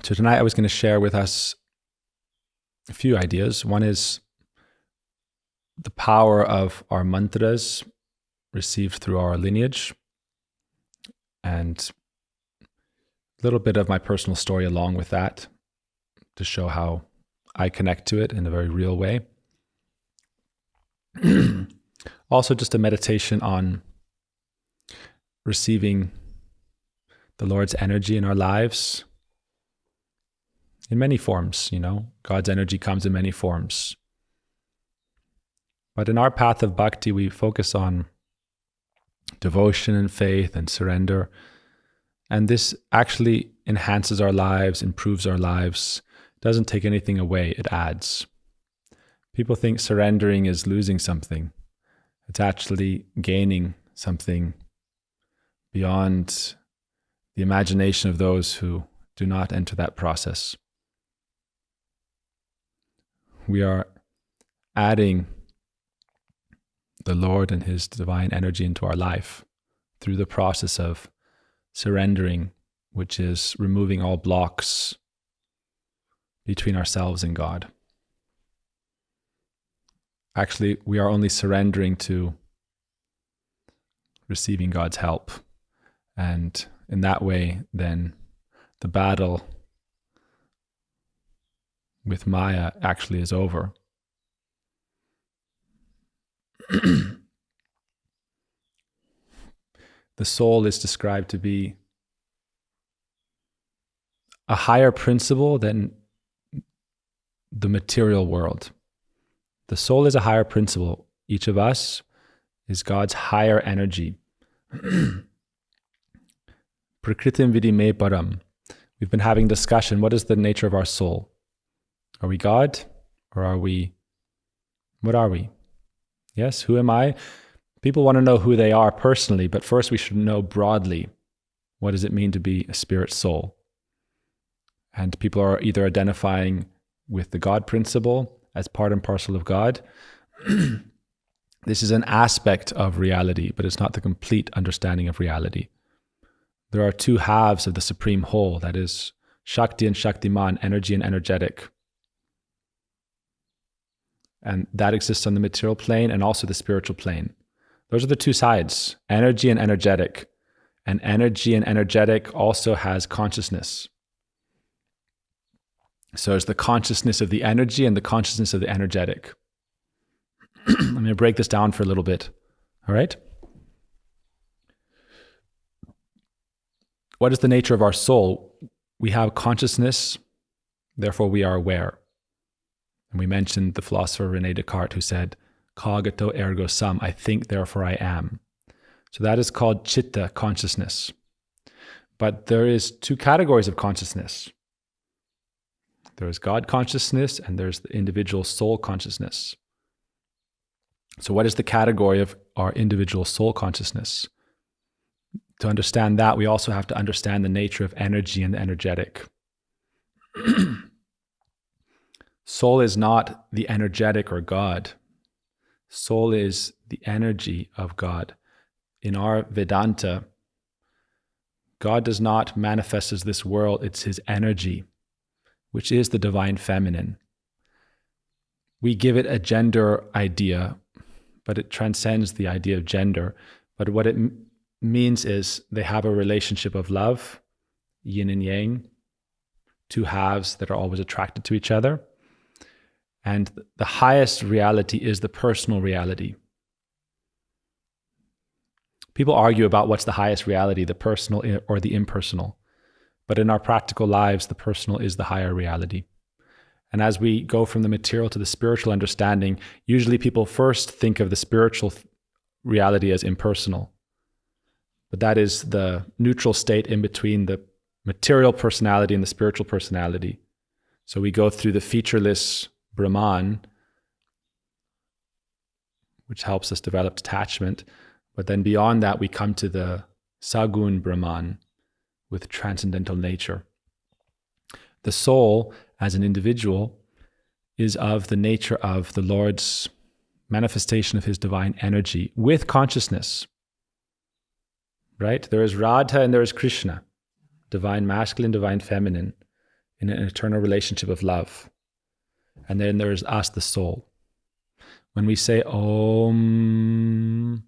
So tonight I was going to share with us a few ideas. One is the power of our mantras received through our lineage, and a little bit of my personal story along with that to show how I connect to it in a very real way. Also just a meditation on receiving the Lord's energy in our lives in many forms. God's energy comes in many forms. But in our path of bhakti, we focus on devotion and faith and surrender. And this actually enhances our lives, improves our lives, doesn't take anything away, it adds. People think surrendering is losing something. It's actually gaining something beyond the imagination of those who do not enter that process. We are adding the Lord and His divine energy into our life through the process of surrendering, which is removing all blocks between ourselves and God. Actually, we are only surrendering to receiving God's help. And in that way, then the battle with Maya actually is over. The soul is described to be a higher principle than the material world. The soul is a higher principle. Each of us is God's higher energy. Prakritim vidi me param. We've been having discussion. What is the nature of our soul? Are we God? Or what are we? Yes, who am I? People want to know who they are personally, but first we should know broadly, what does it mean to be a spirit soul? And people are either identifying with the God principle as part and parcel of God. This is an aspect of reality, but it's not the complete understanding of reality. There are two halves of the supreme whole, that is Shakti and Shaktiman, energy and energetic. And that exists on the material plane and also the spiritual plane. Those are the two sides, energy and energetic. And energy and energetic also has consciousness. So there's the consciousness of the energy and the consciousness of the energetic. I'm going to break this down for a little bit. All right? What is the nature of our soul? We have consciousness, therefore we are aware. And we mentioned the philosopher René Descartes, who said, cogito ergo sum, I think, therefore I am. So that is called chitta, consciousness. But there is two categories of consciousness. There's God consciousness and there's the individual soul consciousness. So what is the category of our individual soul consciousness? To understand that, we also have to understand the nature of energy and the energetic. Soul is not the energetic or God. Soul is the energy of God. In our Vedanta, God does not manifest as this world, it's His energy, which is the divine feminine. We give it a gender idea, but it transcends the idea of gender. But what it means is they have a relationship of love, yin and yang, two halves that are always attracted to each other. And the highest reality is the personal reality. People argue about what's the highest reality, the personal or the impersonal. But in our practical lives, the personal is the higher reality. And as we go from the material to the spiritual understanding, usually people first think of the spiritual reality as impersonal. But that is the neutral state in between the material personality and the spiritual personality. So we go through the featureless Brahman, which helps us develop detachment. But then beyond that, we come to the Sagun Brahman with transcendental nature. The soul, as an individual, is of the nature of the Lord's manifestation of His divine energy with consciousness. Right? There is Radha and there is Krishna, divine masculine, divine feminine. in an eternal relationship of love. And then there's us, the soul. When we say Om,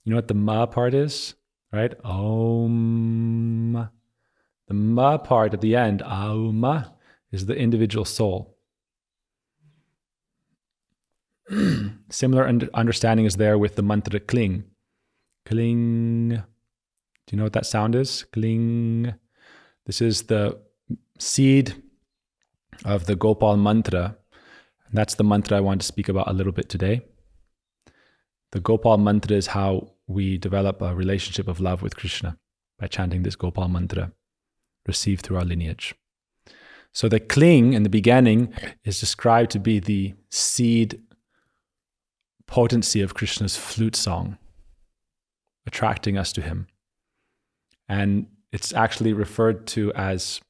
you know what the Ma part is? Right? Om. The Ma part at the end, Auma, is the individual soul. Similar understanding is there with the mantra Kling. Kling. Do you know what that sound is? Kling. This is the seed of the Gopal mantra. And that's the mantra I want to speak about a little bit today. The Gopal mantra is how we develop a relationship of love with Krishna by chanting this Gopal mantra, received through our lineage. So the Kling in the beginning is described to be the seed potency of Krishna's flute song, attracting us to him. And it's actually referred to as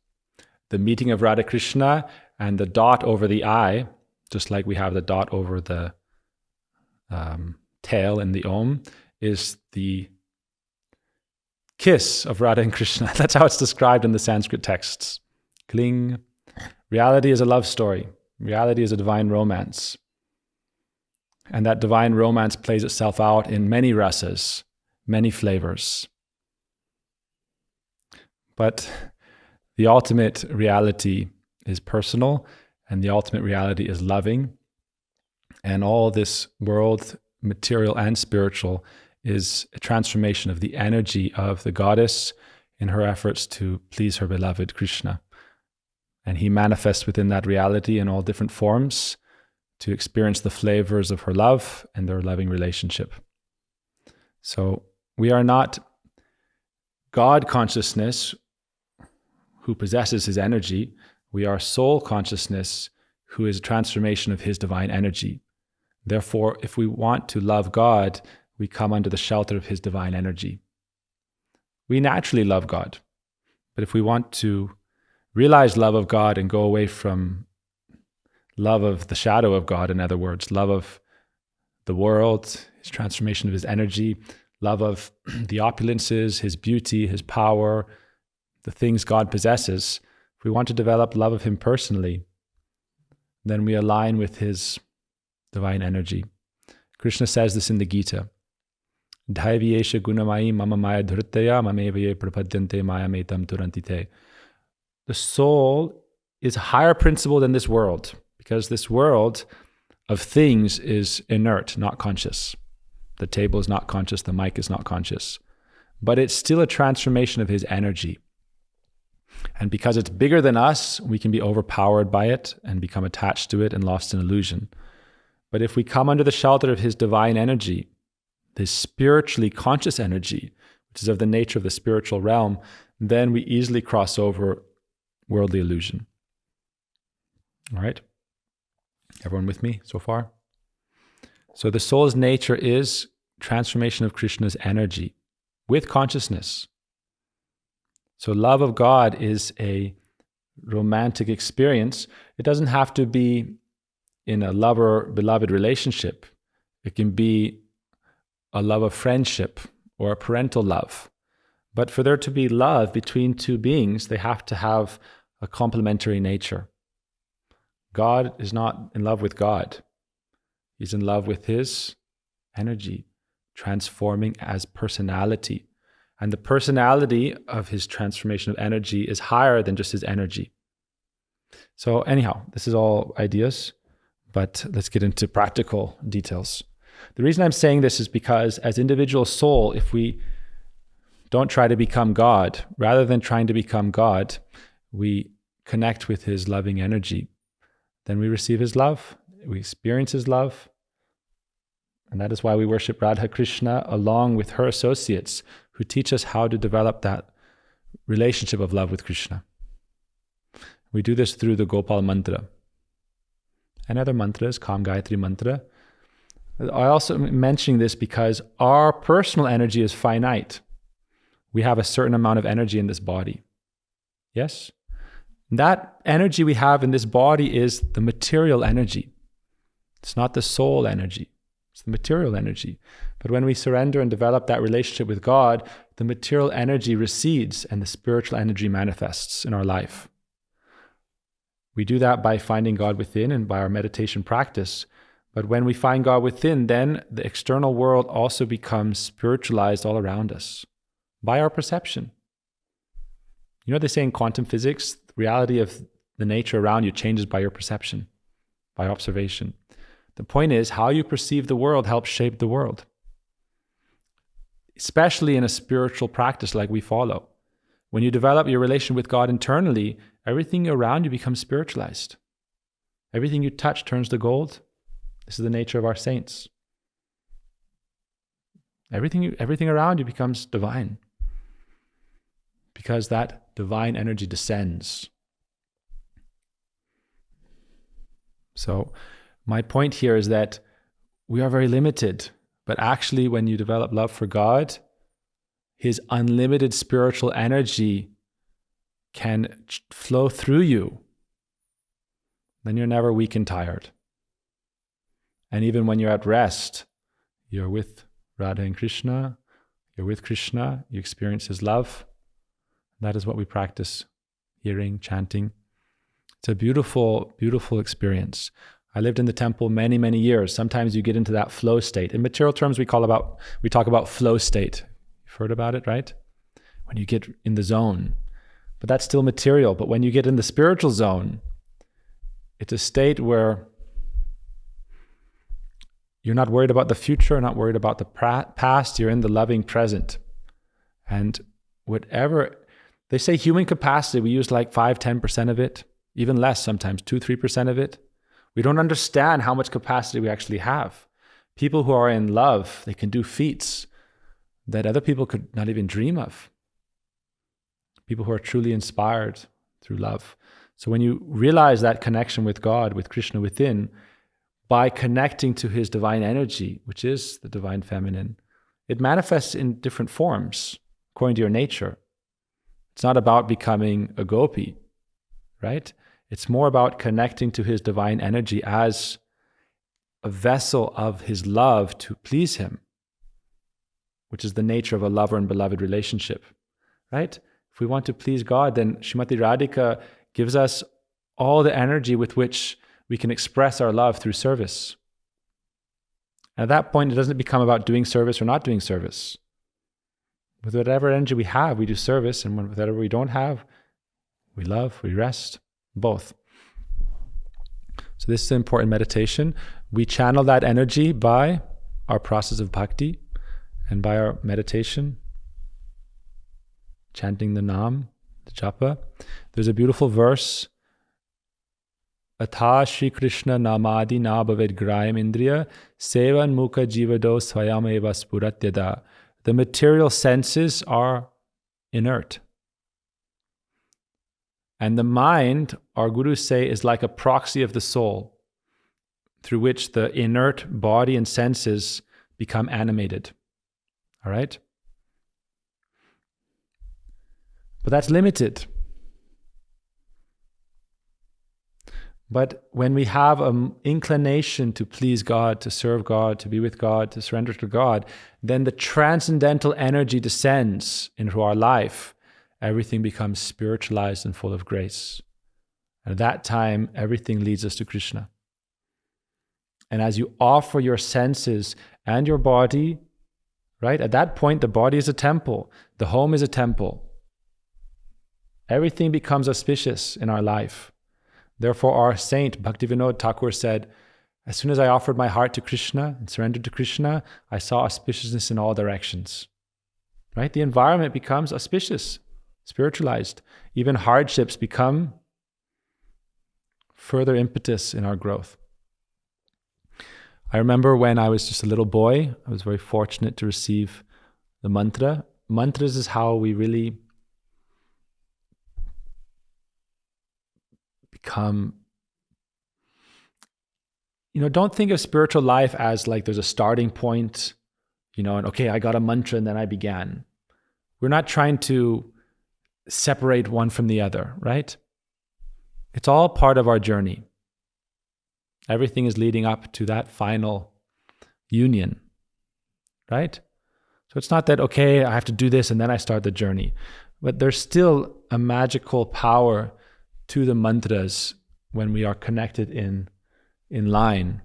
the meeting of Radha Krishna, and the dot over the I, just like we have the dot over the tail in the Om, is the kiss of Radha and Krishna. That's how it's described in the Sanskrit texts. Kling. Reality is a love story. Reality is a divine romance. And that divine romance plays itself out in many rasas, many flavors. But the ultimate reality is personal, and the ultimate reality is loving. And all this world, material and spiritual, is a transformation of the energy of the goddess in her efforts to please her beloved Krishna. And he manifests within that reality in all different forms to experience the flavors of her love and their loving relationship. So we are not God consciousness who possesses his energy. We are soul consciousness who is a transformation of his divine energy. Therefore, if we want to love God, we come under the shelter of his divine energy. We naturally love God. But if we want to realize love of God and go away from love of the shadow of God, in other words, love of the world, his transformation of his energy, love of the opulences, his beauty, his power, the things God possesses, if we want to develop love of him personally, then we align with his divine energy. Krishna says this in the Gita. Dhaiviyesha gunamai mama maya dhritaya mamevaye prapadyante maya metam turantite. The soul is a higher principle than this world, because this world of things is inert, not conscious. The table is not conscious, the mic is not conscious. But it's still a transformation of his energy. And because it's bigger than us, we can be overpowered by it and become attached to it and lost in illusion. But if we come under the shelter of his divine energy, this spiritually conscious energy, which is of the nature of the spiritual realm, then we easily cross over worldly illusion. All right? Everyone with me so far? So the soul's nature is transformation of Krishna's energy with consciousness. So love of God is a romantic experience. It doesn't have to be in a lover-beloved relationship. It can be a love of friendship or a parental love. But for there to be love between two beings, they have to have a complementary nature. God is not in love with God. He's in love with his energy, transforming as personality. And the personality of his transformation of energy is higher than just his energy. So anyhow, this is all ideas, but let's get into practical details. The reason I'm saying this is because as individual soul, if we don't try to become God, rather than trying to become God, we connect with his loving energy. Then we receive his love, we experience his love. And that is why we worship Radha Krishna along with her associates who teach us how to develop that relationship of love with Krishna. We do this through the Gopal mantra and other mantras, Kam Gayatri mantra. I also am mentioning this because our personal energy is finite. We have a certain amount of energy in this body. Yes? That energy we have in this body is the material energy. It's not the soul energy. It's the material energy. But when we surrender and develop that relationship with God, the material energy recedes and the spiritual energy manifests in our life. We do that by finding God within and by our meditation practice. But when we find God within, then the external world also becomes spiritualized all around us by our perception. You know, they say in quantum physics, the reality of the nature around you changes by your perception, by observation. The point is, how you perceive the world helps shape the world, especially in a spiritual practice like we follow. When you develop your relation with God internally, everything around you becomes spiritualized. Everything you touch turns to gold. This is the nature of our saints. Everything around you becomes divine, because that divine energy descends. So my point here is that we are very limited, but actually when you develop love for God, His unlimited spiritual energy can flow through you. Then you're never weak and tired. And even when you're at rest, you're with Radha and Krishna, you're with Krishna, you experience His love. That is what we practice, hearing, chanting. It's a beautiful, beautiful experience. I lived in the temple many, many years. Sometimes you get into that flow state. In material terms, we talk about flow state. You've heard about it, right? When you get in the zone. But that's still material. But when you get in the spiritual zone, it's a state where you're not worried about the future, not worried about the past. You're in the loving present. And whatever, they say human capacity, we use like 5-10% of it, even less sometimes, 2-3% of it. We don't understand how much capacity we actually have. People who are in love, they can do feats that other people could not even dream of. People who are truly inspired through love. So when you realize that connection with God, with Krishna within, by connecting to His divine energy, which is the divine feminine, it manifests in different forms according to your nature. It's not about becoming a gopi, right? It's more about connecting to His divine energy as a vessel of His love to please Him, which is the nature of a lover and beloved relationship, right? If we want to please God, then Srimati Radhika gives us all the energy with which we can express our love through service. And at that point, it doesn't become about doing service or not doing service. With whatever energy we have, we do service, and with whatever we don't have, we love, we rest, both. So this is an important meditation. We channel that energy by our process of bhakti and by our meditation, chanting the Nam, the japa. There's a beautiful verse, Atha Shri Krishna Namadi Na Bhaved Grayam Indriya Sevan Mukha Jivado Swayam Eva Spuratyada. The material senses are inert. And the mind, our gurus say, is like a proxy of the soul, through which the inert body and senses become animated. All right? But that's limited. But when we have an inclination to please God, to serve God, to be with God, to surrender to God, then the transcendental energy descends into our life. Everything becomes spiritualized and full of grace. And at that time, everything leads us to Krishna. And as you offer your senses and your body, right? At that point, the body is a temple. The home is a temple. Everything becomes auspicious in our life. Therefore, our saint, Bhaktivinoda Thakur said, as soon as I offered my heart to Krishna and surrendered to Krishna, I saw auspiciousness in all directions. Right? The environment becomes auspicious, spiritualized. Even hardships become further impetus in our growth. I remember when I was just a little boy, I was very fortunate to receive the mantra. Mantras is how we really become, don't think of spiritual life as like there's a starting point, and okay, I got a mantra and then I began. We're not trying to separate one from the other, right? It's all part of our journey. Everything is leading up to that final union, right? So it's not that, okay, I have to do this and then I start the journey. But there's still a magical power to the mantras when we are connected in line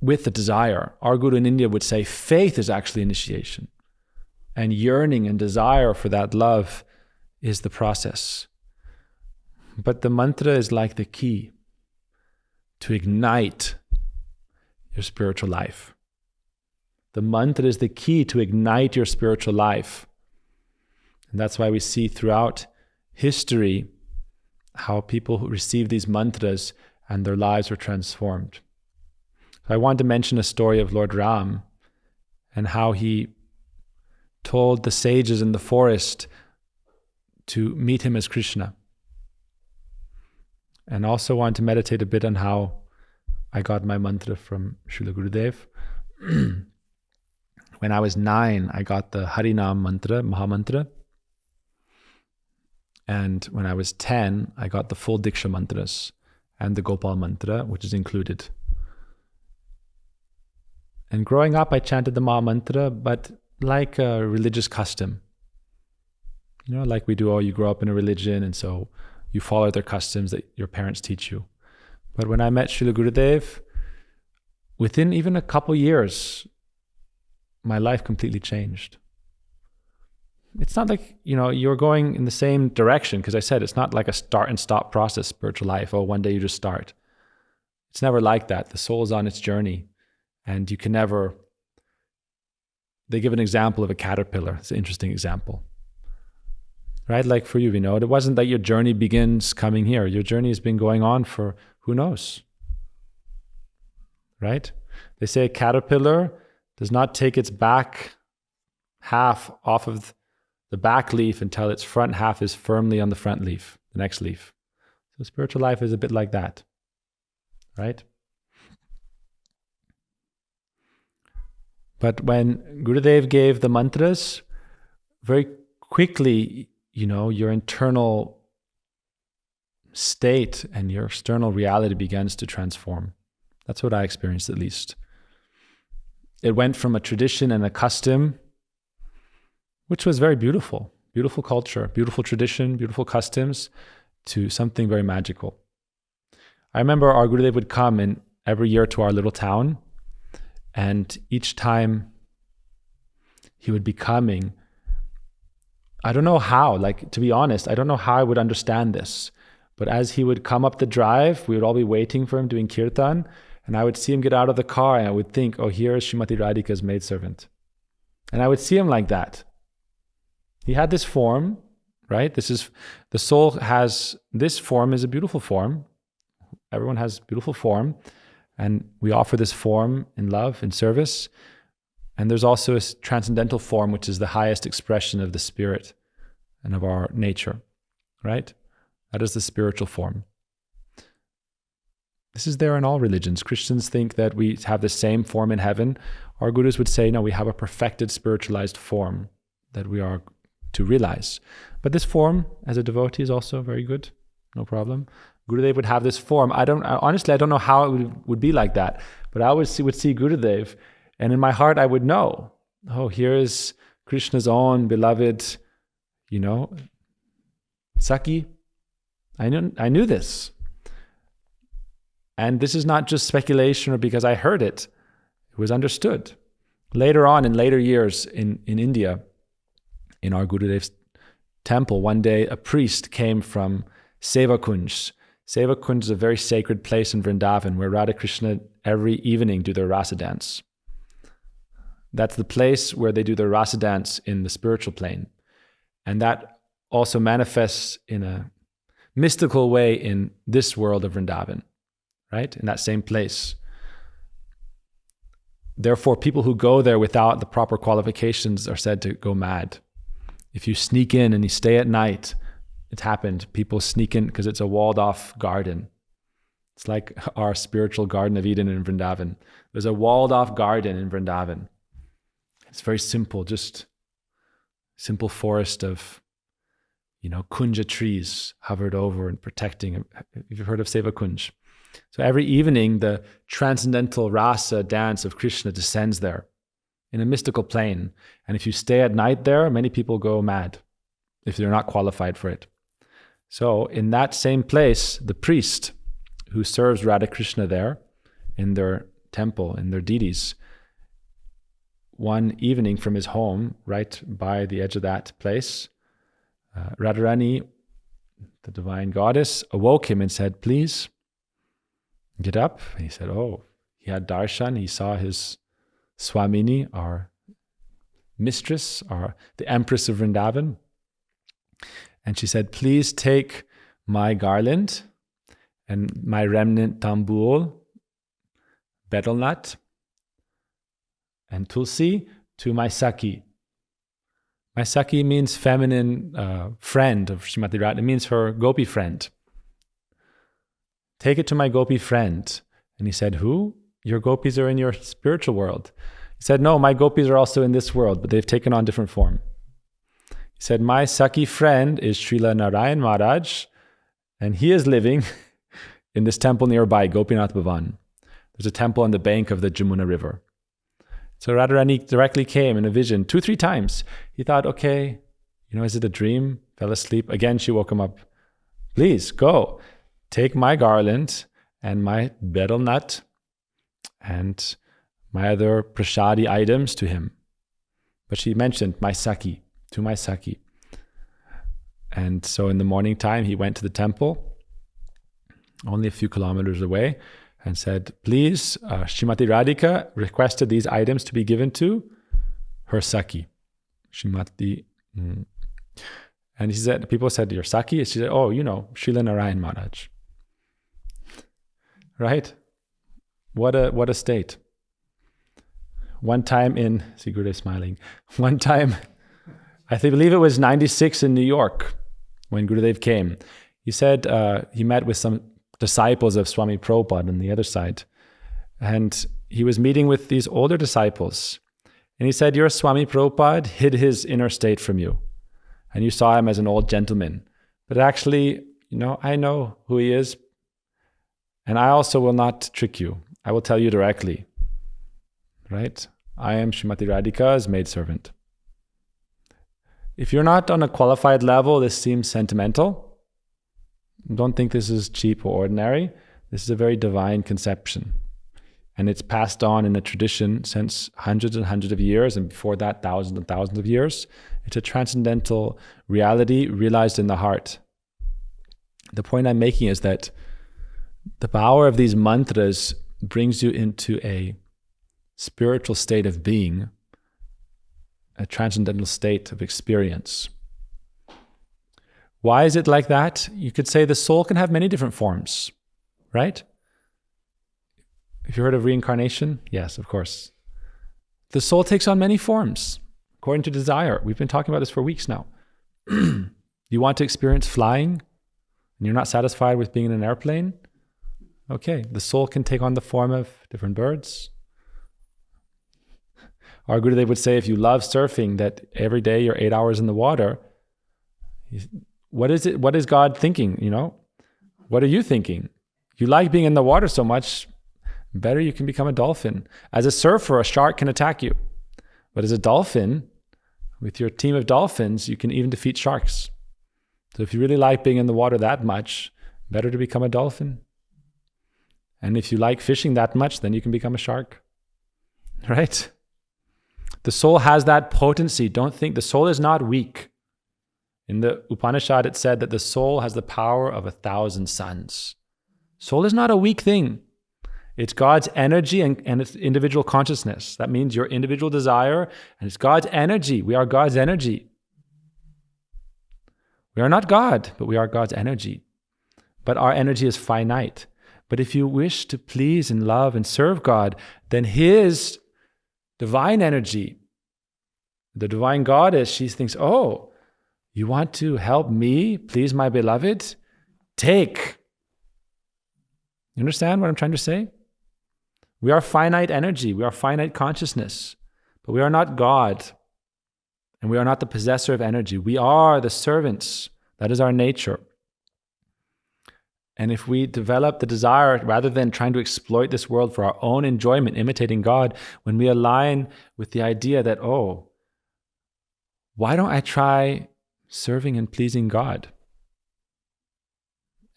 with the desire. Our Guru in India would say faith is actually initiation. And yearning and desire for that love is the process. But the mantra is like the key to ignite your spiritual life. The mantra is the key to ignite your spiritual life. And that's why we see throughout history how people who receive these mantras and their lives were transformed. So I want to mention a story of Lord Ram and how he told the sages in the forest to meet him as Krishna. And also want to meditate a bit on how I got my mantra from Srila Gurudev. When I was 9, I got the Harinam mantra, Mahamantra. And when I was 10, I got the full Diksha mantras and the Gopal mantra, which is included. And growing up, I chanted the Maha mantra, but like a religious custom. You know, like we do, you grow up in a religion, and so you follow their customs that your parents teach you. But when I met Srila Gurudev, within even a couple years, my life completely changed. It's not like, you're going in the same direction, because I said it's not like a start and stop process, spiritual life. Oh, one day you just start. It's never like that. The soul is on its journey, and you can never... They give an example of a caterpillar. It's an interesting example. Right? Like for you, it wasn't that your journey begins coming here. Your journey has been going on for who knows. Right? They say a caterpillar does not take its back half off of the back leaf until its front half is firmly on the front leaf, the next leaf. So spiritual life is a bit like that. Right? But when Gurudev gave the mantras, very quickly, your internal state and your external reality begins to transform. That's what I experienced, at least. It went from a tradition and a custom, which was very beautiful, beautiful culture, beautiful tradition, beautiful customs, to something very magical. I remember our Gurudev would come in every year to our little town, and each time he would be coming, I don't know how, to be honest, I don't know how I would understand this. But as he would come up the drive, we would all be waiting for him doing kirtan, and I would see him get out of the car, and I would think, oh, here is Srimati Radhika's maidservant. And I would see him like that. He had this form, right? The soul has, this form is a beautiful form. Everyone has beautiful form. And we offer this form in love, in service. And there's also a transcendental form, which is the highest expression of the spirit and of our nature, right? That is the spiritual form. This is there in all religions. Christians think that we have the same form in heaven. Our gurus would say, no, we have a perfected, spiritualized form that we are to realize. But this form, as a devotee, is also very good, no problem. Gurudev would have this form. Honestly, I don't know how it would be like that, but I would see Gurudev, and in my heart I would know, oh, here is Krishna's own beloved, Saki. I knew this. And this is not just speculation or because I heard it. It was understood. Later on, in later years in India, in our Gurudev's temple, one day a priest came from Sevakunj. Sevakunj is a very sacred place in Vrindavan where Radha Krishna every evening do their rasa dance. That's the place where they do their rasa dance in the spiritual plane. And that also manifests in a mystical way in this world of Vrindavan, right? In that same place. Therefore, people who go there without the proper qualifications are said to go mad. If you sneak in and you stay at night, it's happened. People sneak in because it's a walled off garden. It's like our spiritual Garden of Eden in Vrindavan. There's a walled off garden in Vrindavan. It's very simple, just simple forest of, kunja trees hovered over and protecting. You've heard of Seva Kunj. So every evening, the transcendental rasa dance of Krishna descends there in a mystical plane. And if you stay at night there, many people go mad if they're not qualified for it. So in that same place, the priest who serves Radha Krishna there in their temple, in their deities. One evening from his home, right by the edge of that place, Radharani, the divine goddess, awoke him and said, please, get up. And he said, oh, he had darshan. He saw his Swamini, our mistress, the empress of Vrindavan. And she said, please take my garland and my remnant tambul, betel nut, and tulsi to my Saki. My Saki means feminine friend of Srimati Radha. It means her gopi friend. Take it to my gopi friend. And he said, who? Your gopis are in your spiritual world. He said, no, my gopis are also in this world, but they've taken on different form. He said, my Saki friend is Srila Narayan Maharaj, and he is living in this temple nearby, Gopinath Bhavan. There's a temple on the bank of the Jamuna River. So Radharani directly came in a vision 2-3 times. He thought, okay, is it a dream? Fell asleep. Again, she woke him up. Please, go. Take my garland and my betel nut and my other prasadi items to him. But she mentioned my Saki, to my Saki. And so in the morning time, he went to the temple, only a few kilometers away, and said, please, Srimati Radhika requested these items to be given to her Saki. Srimati. And he said, people said, your Saki? She said, oh, Srila Narayan Maharaj. Right? What a state. One time see Gurudev smiling. One time, I believe it was 96 in New York when Gurudev came. He said he met with some disciples of Swami Prabhupada on the other side. And he was meeting with these older disciples. And he said, your Swami Prabhupada hid his inner state from you. And you saw him as an old gentleman. But actually, I know who he is. And I also will not trick you. I will tell you directly. Right? I am Srimati Radhika's maidservant. If you're not on a qualified level, this seems sentimental. Don't think this is cheap or ordinary. This is a very divine conception. And it's passed on in a tradition since hundreds and hundreds of years, and before that, thousands and thousands of years. It's a transcendental reality realized in the heart. The point I'm making is that the power of these mantras brings you into a spiritual state of being, a transcendental state of experience. Why is it like that? You could say the soul can have many different forms, right? Have you heard of reincarnation? Yes, of course. The soul takes on many forms, according to desire. We've been talking about this for weeks now. You want to experience flying, and you're not satisfied with being in an airplane? Okay, the soul can take on the form of different birds. Our Gurudev would say, if you love surfing, that every day you're 8 hours in the water, what is it? What is God thinking? What are you thinking? You like being in the water so much, better you can become a dolphin. As a surfer, a shark can attack you. But as a dolphin, with your team of dolphins, you can even defeat sharks. So if you really like being in the water that much, better to become a dolphin. And if you like fishing that much, then you can become a shark. Right? The soul has that potency. Don't think, the soul is not weak. In the Upanishad, it said that the soul has the power of 1,000 suns. Soul is not a weak thing. It's God's energy and its individual consciousness. That means your individual desire, and it's God's energy. We are God's energy. We are not God, but we are God's energy. But our energy is finite. But if you wish to please and love and serve God, then His divine energy, the divine goddess, she thinks, oh, you want to help me please my beloved? Take. You understand what I'm trying to say? We are finite energy. We are finite consciousness. But we are not God. And we are not the possessor of energy. We are the servants. That is our nature. And if we develop the desire, rather than trying to exploit this world for our own enjoyment, imitating God, when we align with the idea that, oh, why don't I try serving and pleasing God?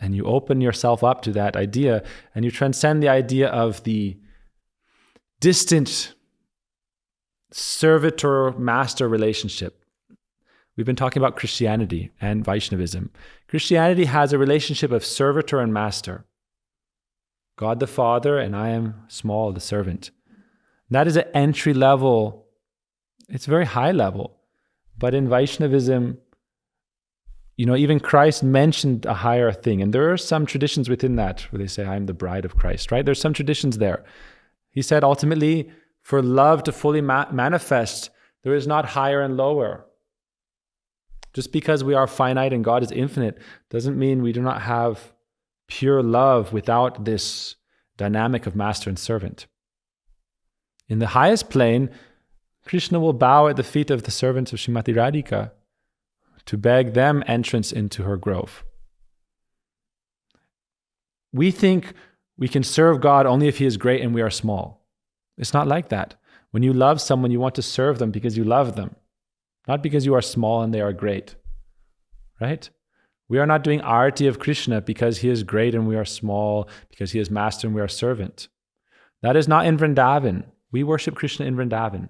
And you open yourself up to that idea, and you transcend the idea of the distant servitor-master relationship. We've been talking about Christianity and Vaishnavism. Christianity has a relationship of servitor and master. God the Father, and I am small, the servant. That is an entry level. It's very high level. But in Vaishnavism, even Christ mentioned a higher thing. And there are some traditions within that where they say, I'm the bride of Christ, right? There's some traditions there. He said, ultimately, for love to fully manifest, there is not higher and lower. Just because we are finite and God is infinite doesn't mean we do not have pure love without this dynamic of master and servant. In the highest plane, Krishna will bow at the feet of the servants of Srimati Radhika to beg them entrance into her grove. We think we can serve God only if He is great and we are small. It's not like that. When you love someone, you want to serve them because you love them, not because you are small and they are great, right? We are not doing arati of Krishna because He is great and we are small, because He is master and we are servant. That is not in Vrindavan. We worship Krishna in Vrindavan.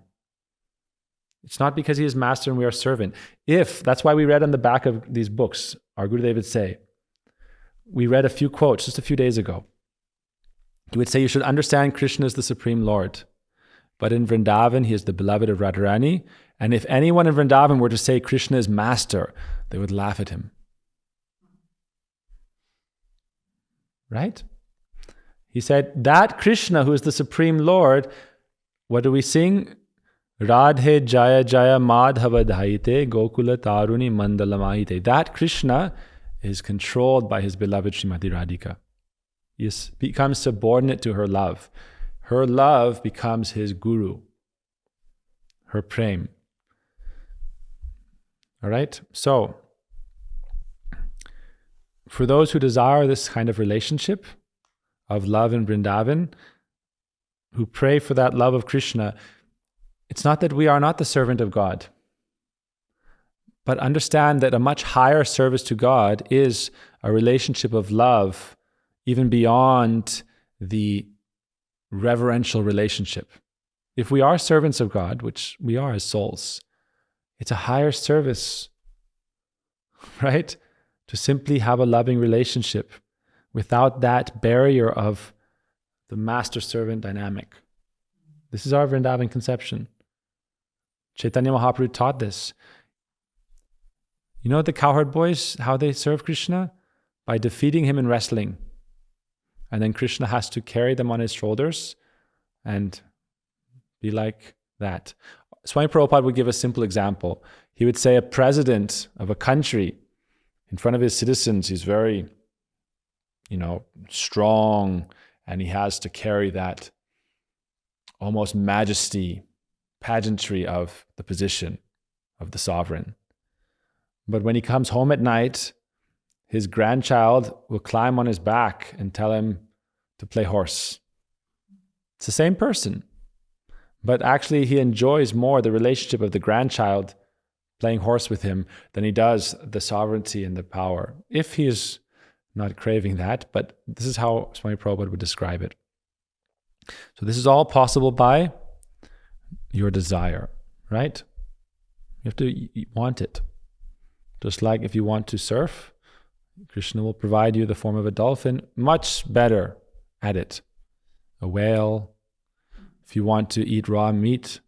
It's not because He is master and we are servant. That's why we read on the back of these books, our Gurudev would say, we read a few quotes just a few days ago. He would say, you should understand Krishna is the Supreme Lord. But in Vrindavan, He is the beloved of Radharani. And if anyone in Vrindavan were to say Krishna is master, they would laugh at him. Right? He said, that Krishna who is the Supreme Lord, what do we sing? Radhe Jaya Jaya Madhava Dhaite Gokula Taruni Mandalamahite. That Krishna is controlled by His beloved Srimati Radhika. He becomes subordinate to her love. Her love becomes His guru, her prem. All right? So, for those who desire this kind of relationship of love in Vrindavan, who pray for that love of Krishna, it's not that we are not the servant of God, but understand that a much higher service to God is a relationship of love, even beyond the reverential relationship. If we are servants of God, which we are as souls, it's a higher service, right? To simply have a loving relationship without that barrier of the master-servant dynamic. This is our Vrindavan conception. Chaitanya Mahaprabhu taught this. You know the cowherd boys, how they serve Krishna? By defeating him in wrestling. And then Krishna has to carry them on his shoulders and be like that. Swami Prabhupada would give a simple example. He would say a president of a country, in front of his citizens, he's very, strong, and he has to carry that almost majesty, pageantry of the position of the sovereign. But when he comes home at night, his grandchild will climb on his back and tell him to play horse. It's the same person, but actually he enjoys more the relationship of the grandchild playing horse with him than he does the sovereignty and the power, if he is not craving that. But this is how Swami Prabhupada would describe it. So this is all possible by your desire, right? You have to want it. Just like if you want to surf, Krishna will provide you the form of a dolphin, much better at it. A whale. If you want to eat raw meat,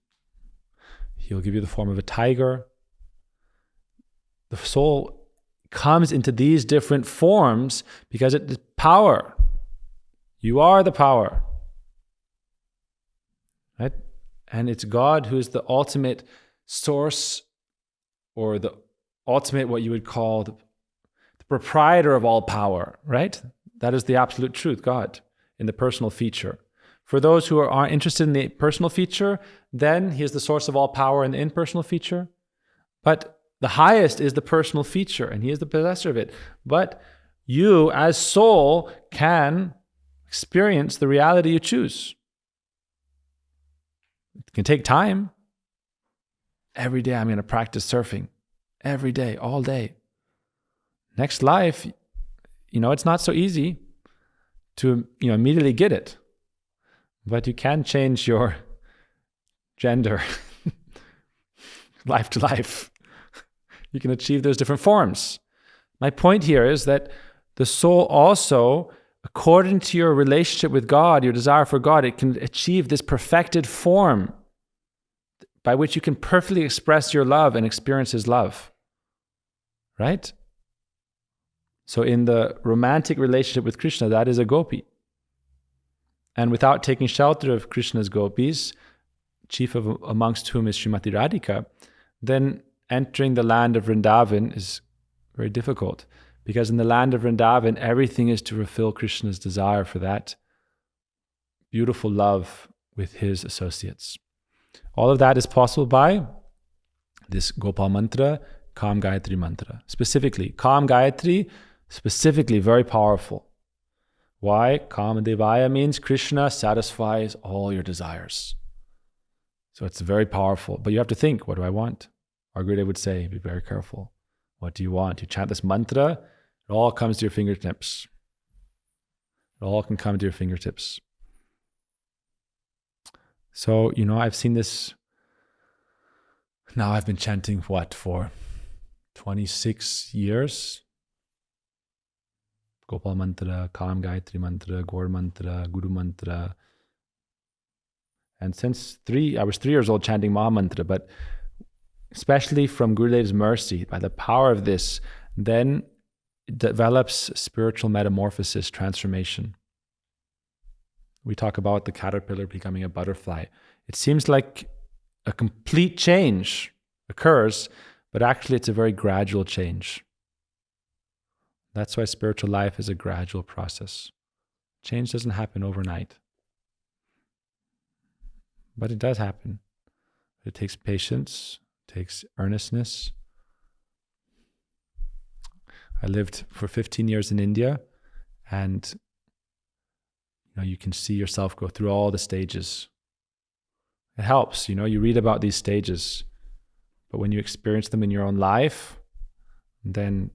He'll give you the form of a tiger. The soul comes into these different forms because it is power. You are the power. Right? And it's God who is the ultimate source, or the ultimate, what you would call the proprietor of all power, right? That is the absolute truth, God, in the personal feature. For those who are interested in the personal feature, then He is the source of all power in the impersonal feature. But the highest is the personal feature, and He is the possessor of it. But you, as soul, can experience the reality you choose. It can take time. Every day I'm going to practice surfing. Every day, all day. Next life, it's not so easy to, immediately get it. But you can change your gender life to life. You can achieve those different forms. My point here is that the soul also, according to your relationship with God, your desire for God, it can achieve this perfected form by which you can perfectly express your love and experience His love. Right? So in the romantic relationship with Krishna, that is a gopi. And without taking shelter of Krishna's gopis, chief amongst whom is Srimati Radhika, then entering the land of Vrindavan is very difficult. Because in the land of Vrindavan, everything is to fulfill Krishna's desire for that beautiful love with his associates. All of that is possible by this Gopal mantra, Kam Gayatri mantra. Specifically, Kam Gayatri, specifically very powerful. Why? Kama Devaya means Krishna satisfies all your desires. So it's very powerful. But you have to think, what do I want? Our Gurudev would say, be very careful. What do you want? You chant this mantra, it all comes to your fingertips. It all can come to your fingertips. So, I've seen this. Now I've been chanting for 26 years? Gopal mantra, Kam Gayatri mantra, Gaur mantra, Guru mantra. And since I was 3 years old chanting Maha mantra, but especially from Gurudev's mercy, by the power of this, then it develops spiritual metamorphosis, transformation. We talk about the caterpillar becoming a butterfly. It seems like a complete change occurs, but actually it's a very gradual change. That's why spiritual life is a gradual process. Change doesn't happen overnight. But it does happen. It takes patience, it takes earnestness. I lived for 15 years in India, and you can see yourself go through all the stages. It helps, you read about these stages, but when you experience them in your own life, then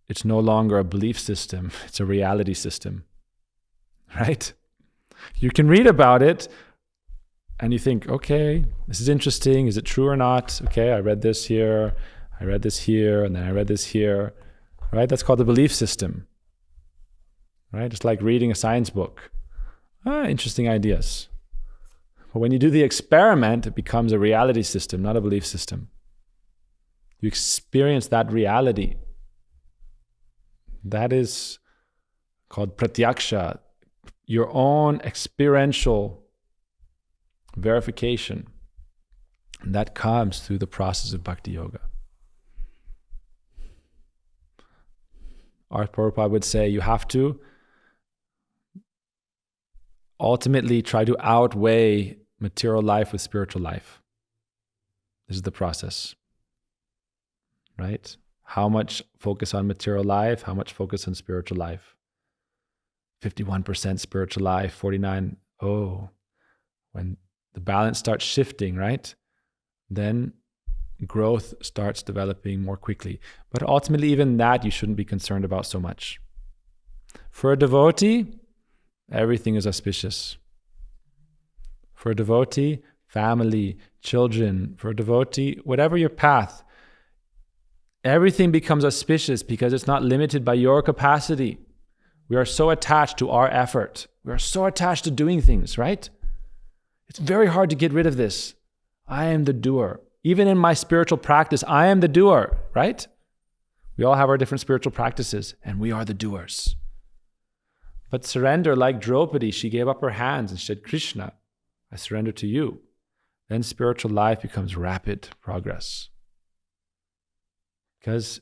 it's no longer a belief system, it's a reality system, right? You can read about it and you think, okay, this is interesting, is it true or not? Okay, I read this here, I read this here, and then I read this here, right? That's called the belief system, right? It's like reading a science book. Interesting ideas. But when you do the experiment, it becomes a reality system, not a belief system. You experience that reality. That is called pratyaksha, your own experiential verification. And that comes through the process of bhakti yoga. Our Prabhupada would say you have to ultimately try to outweigh material life with spiritual life. This is the process, right? How much focus on material life? How much focus on spiritual life? 51% spiritual life, 49%. When the balance starts shifting, right? Then growth starts developing more quickly. But ultimately, even that you shouldn't be concerned about so much. For a devotee, everything is auspicious. For a devotee, family, children. For a devotee, whatever your path, everything becomes auspicious because it's not limited by your capacity. We are so attached to our effort. We are so attached to doing things, right? It's very hard to get rid of this. I am the doer. Even in my spiritual practice, I am the doer, right? We all have our different spiritual practices, and we are the doers. But surrender, like Draupadi, she gave up her hands and said, Krishna, I surrender to you. Then spiritual life becomes rapid progress. Because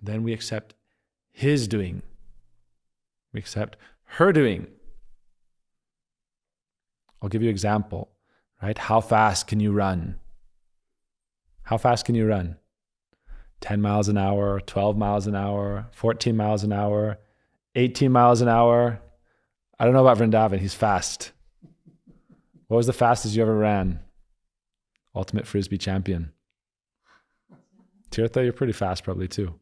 then we accept his doing. We accept her doing. I'll give you an example, right? How fast can you run? How fast can you run? 10 miles an hour, 12 miles an hour, 14 miles an hour, 18 miles an hour. I don't know about Vrindavan, he's fast. What was the fastest you ever ran? Ultimate Frisbee champion. Tirtha, you're pretty fast probably too.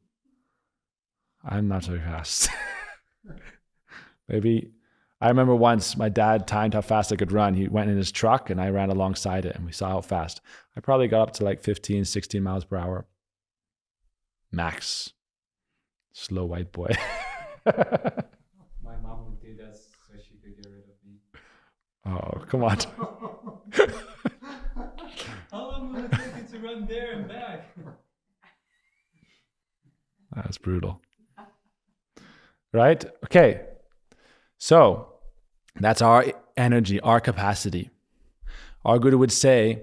I'm not very fast. Maybe, I remember once my dad timed how fast I could run. He went in his truck and I ran alongside it and we saw how fast. I probably got up to like 15, 16 miles per hour. Max. Slow white boy. My mom would do that so she could get rid of me. Oh, come on. How long will it take you to run there and back? That's brutal. Right? Okay. So, that's our energy, our capacity. Our Guru would say,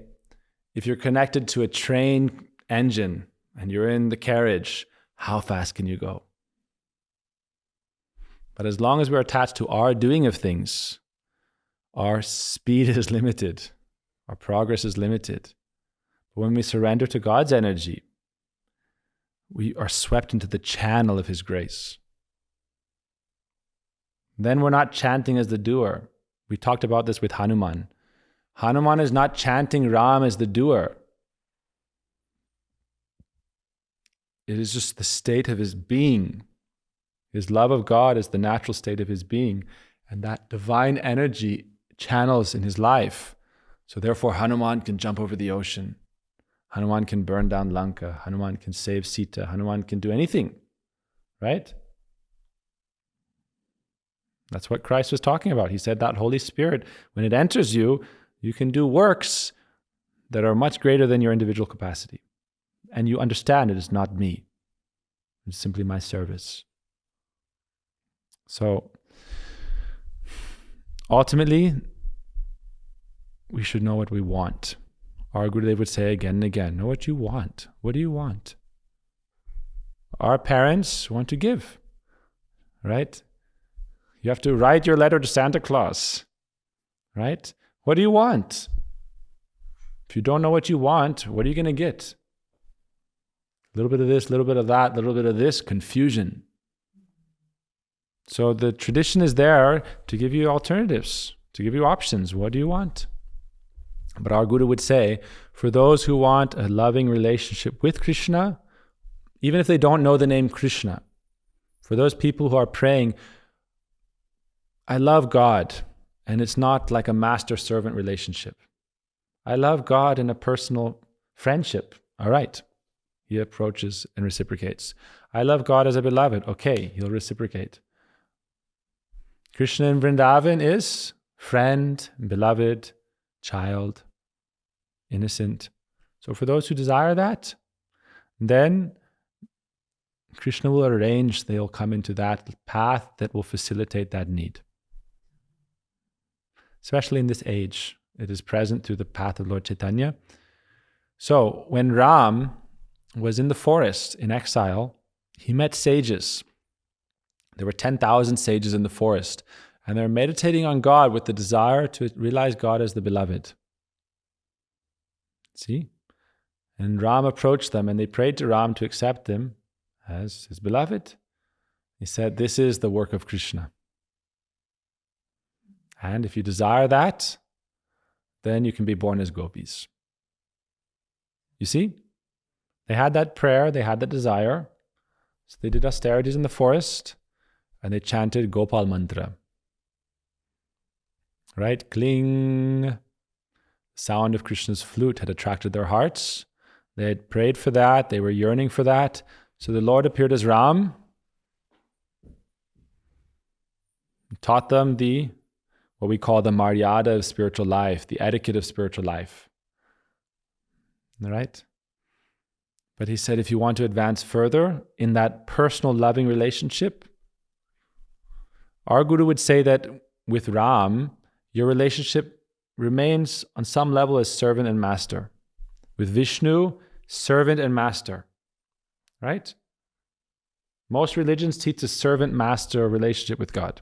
if you're connected to a train engine and you're in the carriage, how fast can you go? But as long as we're attached to our doing of things, our speed is limited. Our progress is limited. But when we surrender to God's energy, we are swept into the channel of His grace. Then we're not chanting as the doer. We talked about this with Hanuman. Hanuman is not chanting Ram as the doer. It is just the state of his being. His love of God is the natural state of his being. And that divine energy channels in his life. So therefore Hanuman can jump over the ocean. Hanuman can burn down Lanka. Hanuman can save Sita. Hanuman can do anything. Right? That's what Christ was talking about. He said that Holy Spirit, when it enters you, you can do works that are much greater than your individual capacity. And you understand it is not me. It's simply my service. So, ultimately, we should know what we want. Our Gurudev would say again and again, know what you want. What do you want? Our parents want to give, right? You have to write your letter to Santa Claus, right? What do you want? If you don't know what you want, what are you going to get? A little bit of this, a little bit of that, a little bit of this, confusion. So the tradition is there to give you alternatives, to give you options. What do you want? But our Guru would say, for those who want a loving relationship with Krishna, even if they don't know the name Krishna, for those people who are praying, I love God, and it's not like a master-servant relationship. I love God in a personal friendship. All right. He approaches and reciprocates. I love God as a beloved. Okay, he'll reciprocate. Krishna in Vrindavan is friend, beloved, child, innocent. So for those who desire that, then Krishna will arrange, they'll come into that path that will facilitate that need. Especially in this age, it is present through the path of Lord Chaitanya. So when Ram was in the forest in exile, he met sages. There were 10,000 sages in the forest, and they're meditating on God with the desire to realize God as the beloved. See? And Ram approached them, and they prayed to Ram to accept him as his beloved. He said, this is the work of Krishna. And if you desire that, then you can be born as gopis. You see? They had that prayer, they had that desire. So they did austerities in the forest, and they chanted Gopal mantra. Right? Kling. The sound of Krishna's flute had attracted their hearts. They had prayed for that, they were yearning for that. So the Lord appeared as Ram, taught them what we call the maryada of spiritual life, the etiquette of spiritual life. All right? But he said, if you want to advance further in that personal loving relationship, our Guru would say that with Ram, your relationship remains on some level as servant and master. With Vishnu, servant and master. Right? Most religions teach a servant-master relationship with God,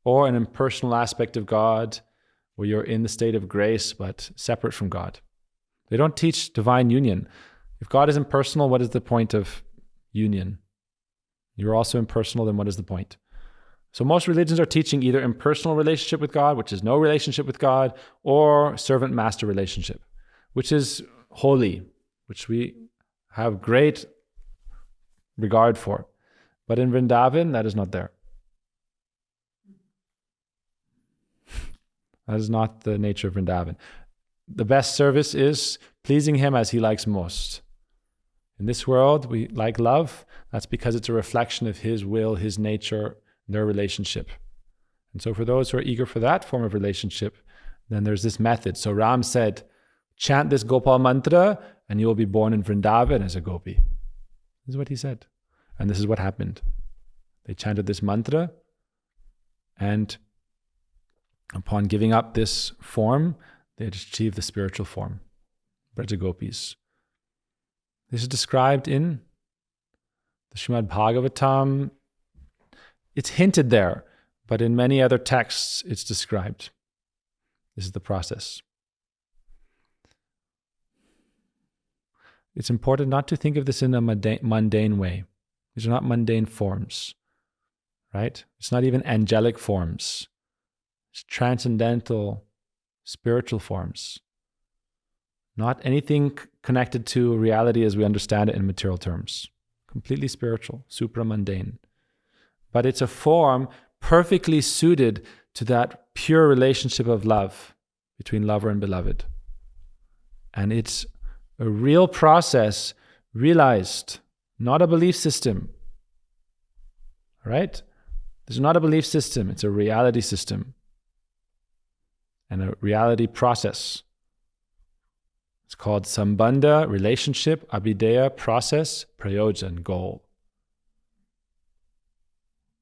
or an impersonal aspect of God where you're in the state of grace but separate from God. They don't teach divine union. If God is impersonal, what is the point of union? You're also impersonal, then what is the point? So most religions are teaching either impersonal relationship with God, which is no relationship with God, or servant-master relationship, which is holy, which we have great regard for. But in Vrindavan, that is not there. That is not the nature of Vrindavan. The best service is pleasing him as he likes most. In this world, we like love. That's because it's a reflection of his will, his nature, their relationship. And so for those who are eager for that form of relationship, then there's this method. So Ram said, chant this Gopal mantra and you will be born in Vrindavan as a gopi. This is what he said. And this is what happened. They chanted this mantra, and upon giving up this form, they had achieved the spiritual form, Vraja Gopis. This is described in the Srimad Bhagavatam. It's hinted there, but in many other texts it's described. This is the process. It's important not to think of this in a mundane way. These are not mundane forms, right? It's not even angelic forms. It's transcendental, spiritual forms. Not anything connected to reality as we understand it in material terms. Completely spiritual, supramundane. But it's a form perfectly suited to that pure relationship of love between lover and beloved. And it's a real process realized, not a belief system. Right? This is not a belief system, it's a reality system. And a reality process. It's called Sambandha, relationship, Abhideya, process, Prayojan, goal.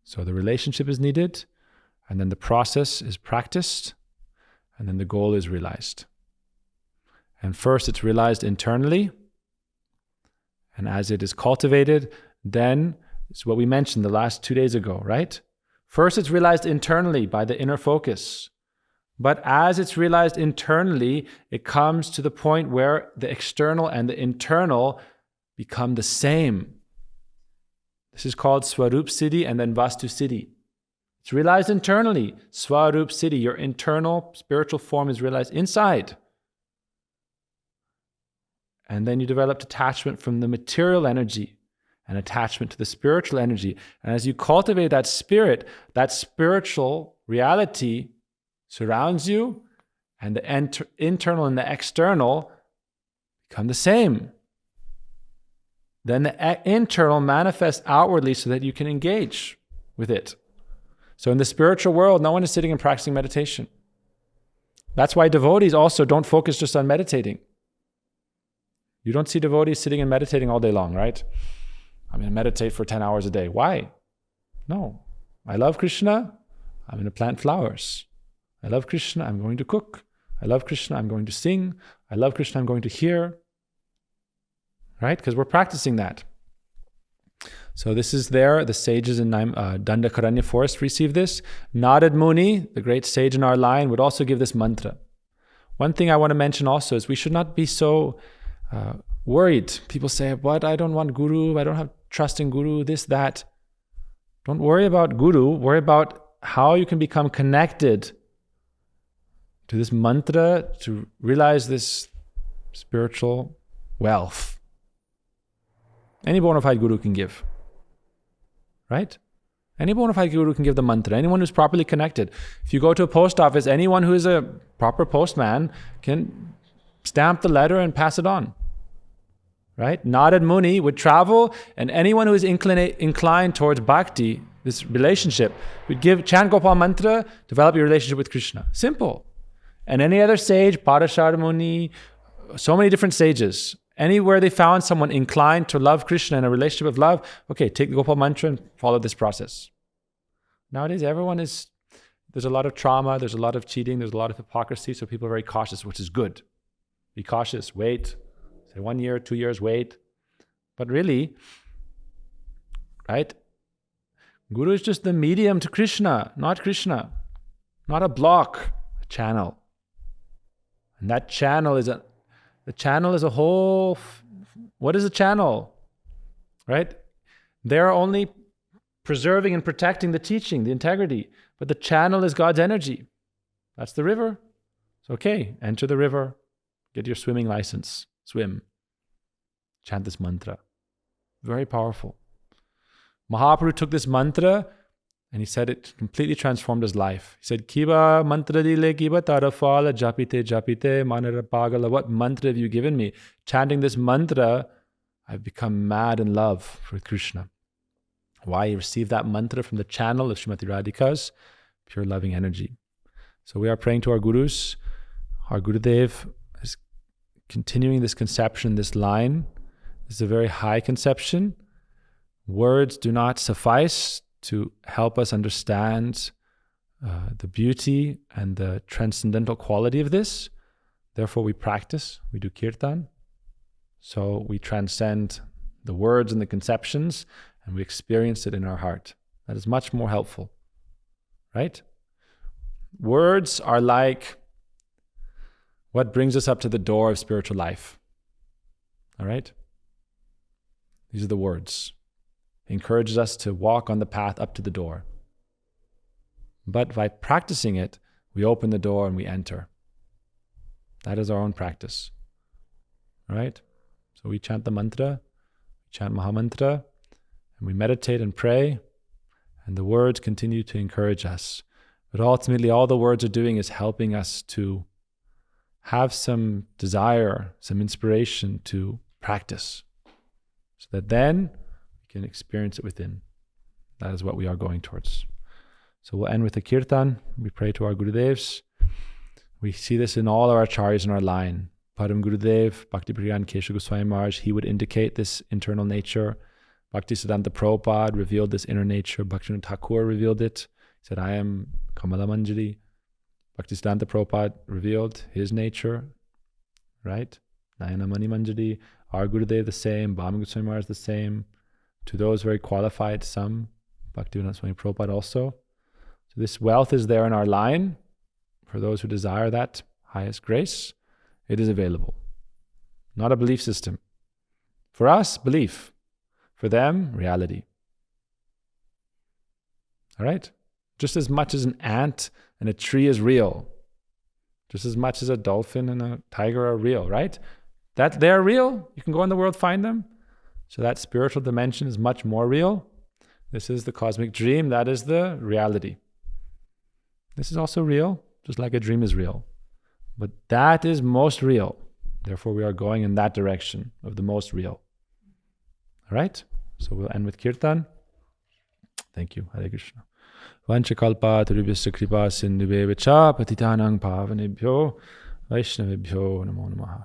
So the relationship is needed, and then the process is practiced, and then the goal is realized. And first it's realized internally, and as it is cultivated, then it's what we mentioned the last 2 days ago, right? First it's realized internally by the inner focus. But as it's realized internally, it comes to the point where the external and the internal become the same. This is called Swarup Siddhi and then Vastu Siddhi. It's realized internally. Swarup Siddhi, your internal spiritual form is realized inside. And then you develop detachment from the material energy and attachment to the spiritual energy. And as you cultivate that spirit, that spiritual reality surrounds you, and the internal and the external become the same. Then the internal manifests outwardly so that you can engage with it. So in the spiritual world, no one is sitting and practicing meditation. That's why devotees also don't focus just on meditating. You don't see devotees sitting and meditating all day long, right? I'm going to meditate for 10 hours a day. Why? No. I love Krishna. I'm going to plant flowers. I love Krishna, I'm going to cook. I love Krishna, I'm going to sing. I love Krishna, I'm going to hear. Right? Because we're practicing that. So this is there. The sages in Dandakaranya forest receive this. Narad Muni, the great sage in our line, would also give this mantra. One thing I want to mention also is we should not be so worried. People say, but I don't want guru, I don't have trust in guru, this, that. Don't worry about guru, worry about how you can become connected to this mantra, to realize this spiritual wealth. Any bona fide guru can give. Right? Any bona fide guru can give the mantra. Anyone who's properly connected. If you go to a post office, anyone who is a proper postman can stamp the letter and pass it on. Right? Narad Muni would travel, and anyone who is inclined towards bhakti, this relationship, would chant Gopal mantra, develop your relationship with Krishna. Simple. And any other sage, Parashara Muni, so many different sages, anywhere they found someone inclined to love Krishna in a relationship of love, okay, take the Gopal mantra and follow this process. Nowadays, there's a lot of trauma, there's a lot of cheating, there's a lot of hypocrisy, so people are very cautious, which is good. Be cautious, wait. Say 1 year, 2 years, wait. But really, right? Guru is just the medium to Krishna, not a block, a channel. And that channel is a whole, what is a channel? Right? They're only preserving and protecting the teaching, the integrity. But the channel is God's energy. That's the river. So okay, enter the river, get your swimming license, swim. Chant this mantra. Very powerful. Mahaprabhu took this mantra and he said it completely transformed his life. He said, Kiba mantra dile kiba tarafala japite japite manara pagala. What mantra have you given me? Chanting this mantra, I've become mad in love for Krishna. Why? He received that mantra from the channel of Srimati Radhika's pure loving energy. So we are praying to our gurus. Our Gurudev is continuing this conception, this line. This is a very high conception. Words do not suffice to help us understand the beauty and the transcendental quality of this. Therefore, we practice, we do kirtan. So we transcend the words and the conceptions and we experience it in our heart. That is much more helpful, right? Words are like what brings us up to the door of spiritual life. All right? These are the words. It encourages us to walk on the path up to the door. But by practicing it, we open the door and we enter. That is our own practice. All right? So we chant the mantra, we chant Mahamantra, and we meditate and pray, and the words continue to encourage us. But ultimately, all the words are doing is helping us to have some desire, some inspiration to practice, so that then we can experience it within. That is what we are going towards. So we'll end with a kirtan. We pray to our Gurudevs. We see this in all our acharyas in our line. Param Gurudev, Bhakti Priyan Kesha Goswami Maharaj, he would indicate this internal nature. Bhakti Siddhanta Prabhupada revealed this inner nature. Bhaktivinoda Thakur revealed it. He said, I am Kamala Manjari. Bhakti Siddhanta Prabhupada revealed his nature, right? Nayana Mani Manjari. Our Gurudev the same. Bhama Goswami Maharaj the same. To those very qualified, some. Bhaktivinoda Swami Prabhupada also. So this wealth is there in our line. For those who desire that highest grace, it is available. Not a belief system. For us, belief. For them, reality. All right? Just as much as an ant and a tree is real, just as much as a dolphin and a tiger are real, right? That they're real. You can go in the world, find them. So that spiritual dimension is much more real. This is the cosmic dream. That is the reality. This is also real, just like a dream is real. But that is most real. Therefore, we are going in that direction of the most real. All right? So we'll end with kirtan. Thank you. Hare Krishna. Vanchakalpa tarubhyasya kripa sindhubheva cha patitanang pavanebhyo vaishnavebhyo namo namaha.